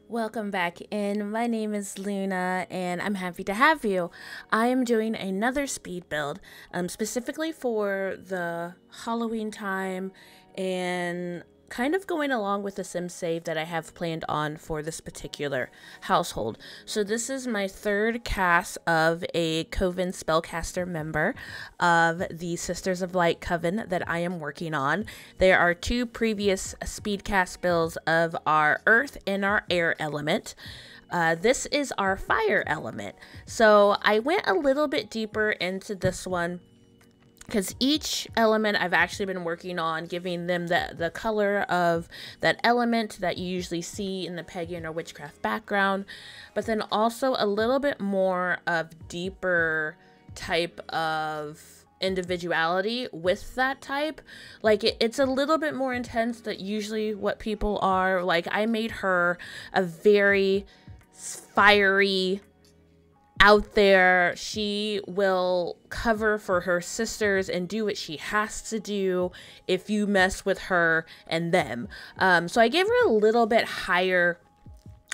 Welcome back in. My name is Luna and I'm happy to have you. I am doing another speed build specifically for the Halloween time and kind of going along with the sim save that I have planned on for this particular household. So this is my third cast of a coven spellcaster member of the Sisters of Light coven that I am working on. There are two previous speed cast builds of our earth and our air element. This is our fire element. So I went a little bit deeper into this one because each element I've actually been working on giving them the color of that element that you usually see in the pagan or witchcraft background, but then also a little bit more of deeper type of individuality with that type. Like it's a little bit more intense than usually what people are. Like I made her a very fiery, out there. She will cover for her sisters and do what she has to do if you mess with her and them. So I gave her a little bit higher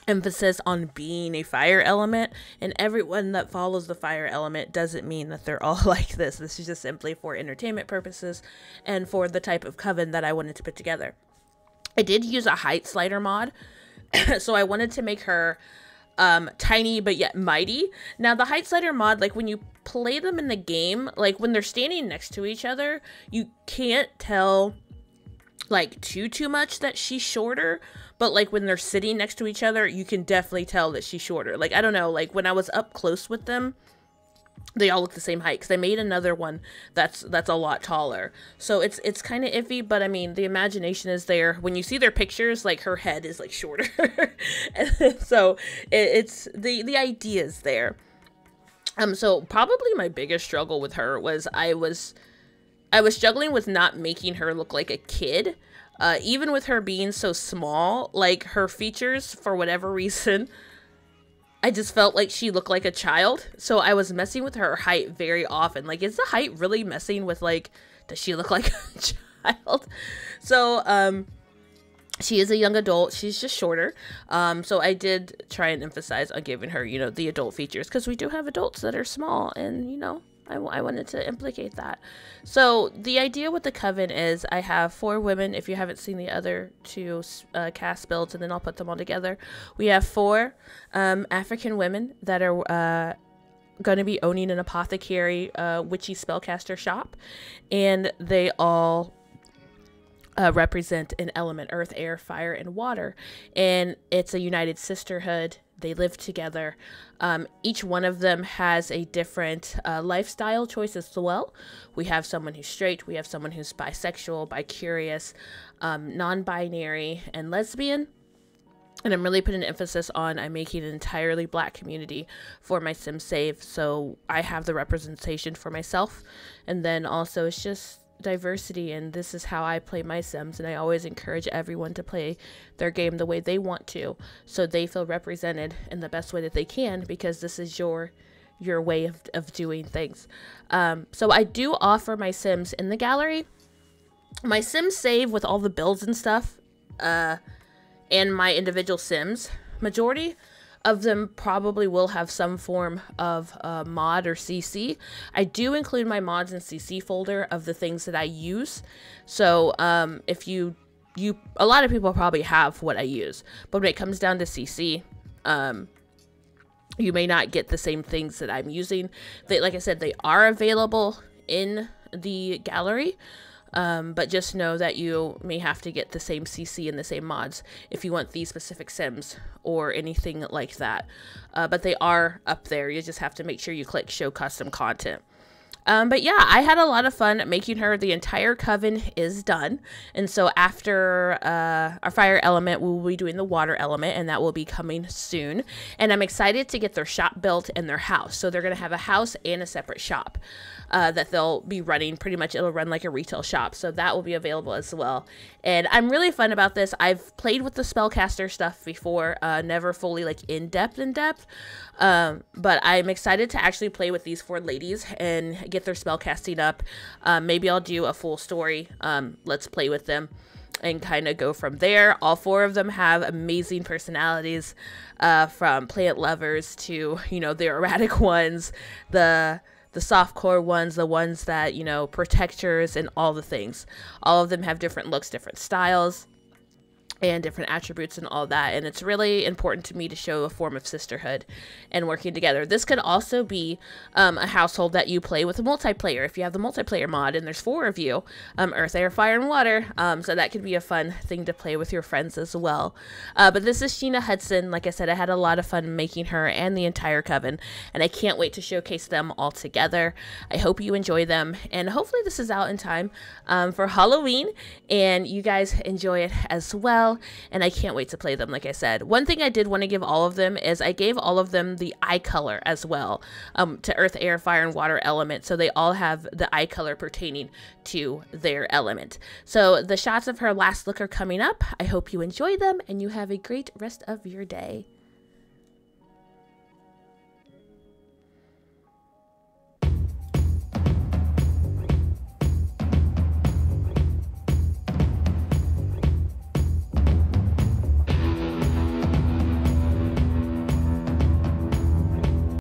emphasis on being a fire element, and everyone that follows the fire element doesn't mean that they're all like this. This is just simply for entertainment purposes and for the type of coven that I wanted to put together. I did use a height slider mod, so I wanted to make her tiny but yet mighty. Now the height slider mod, like when you play them in the game, like when they're standing next to each other, you can't tell like too much that she's shorter, but like when they're sitting next to each other, you can definitely tell that she's shorter. Like I don't know, like when I was up close with them, they all look the same height because I made another one that's a lot taller. So it's kind of iffy, but I mean the imagination is there. When you see their pictures, like her head is like shorter, and so it's the idea is there. So probably my biggest struggle with her was I was struggling with not making her look like a kid, even with her being so small. Like her features, for whatever reason, I just felt like she looked like a child, so I was messing with her height very often. Like, is the height really messing with, like, does she look like a child? So, she is a young adult. She's just shorter. So I did try and emphasize on giving her, you know, the adult features, because we do have adults that are small, and, you know, I wanted to implicate that. So the idea with the coven is I have 4 women. If you haven't seen the other 2 cast builds, and then I'll put them all together. We have 4 African women that are going to be owning an apothecary witchy spellcaster shop, and they all represent an element: earth, air, fire, and water. And it's a united sisterhood. They live together. Each one of them has a different lifestyle choice as well. We have someone who's straight. We have someone who's bisexual, bi-curious, non-binary, and lesbian. And I'm really putting an emphasis on I'm making an entirely black community for my sim save. So I have the representation for myself. And then also it's just diversity, and this is how I play my sims, and I always encourage everyone to play their game the way they want to, so they feel represented in the best way that they can, because this is your way of doing things. So I do offer my sims in the gallery. My sim save with all the builds and stuff, and my individual sims, majority of them probably will have some form of mod or CC. I do include my mods and CC folder of the things that I use. So if you a lot of people probably have what I use, but when it comes down to CC, you may not get the same things that I'm using. Like I said, they are available in the gallery. But just know that you may have to get the same CC and the same mods if you want these specific sims or anything like that. But they are up there. You just have to make sure you click show custom content. But yeah, I had a lot of fun making her. The entire coven is done. And so after our fire element, we'll be doing the water element, and that will be coming soon. And I'm excited to get their shop built and their house. So they're going to have a house and a separate shop that they'll be running. Pretty much it'll run like a retail shop. So that will be available as well. And I'm really fun about this. I've played with the spellcaster stuff before, never fully like in depth. But I'm excited to actually play with these 4 ladies and get their spell casting up. Maybe I'll do a full story. Let's play with them and kind of go from there. All 4 of them have amazing personalities, from plant lovers to, you know, the erratic ones, the softcore ones, the ones that, you know, protectors and all the things. All of them have different looks, different styles, and different attributes and all that. And it's really important to me to show a form of sisterhood and working together. This could also be a household that you play with a multiplayer. If you have the multiplayer mod and there's 4 of you, earth, air, fire, and water. So that could be a fun thing to play with your friends as well. But this is Sheena Hudson. Like I said, I had a lot of fun making her and the entire coven, and I can't wait to showcase them all together. I hope you enjoy them, and hopefully this is out in time for Halloween, and you guys enjoy it as well. And I can't wait to play them. Like I said, one thing I did want to give all of them is I gave all of them the eye color as well, to earth, air, fire, and water element. So they all have the eye color pertaining to their element. So the shots of her last look are coming up. I hope you enjoy them and you have a great rest of your day.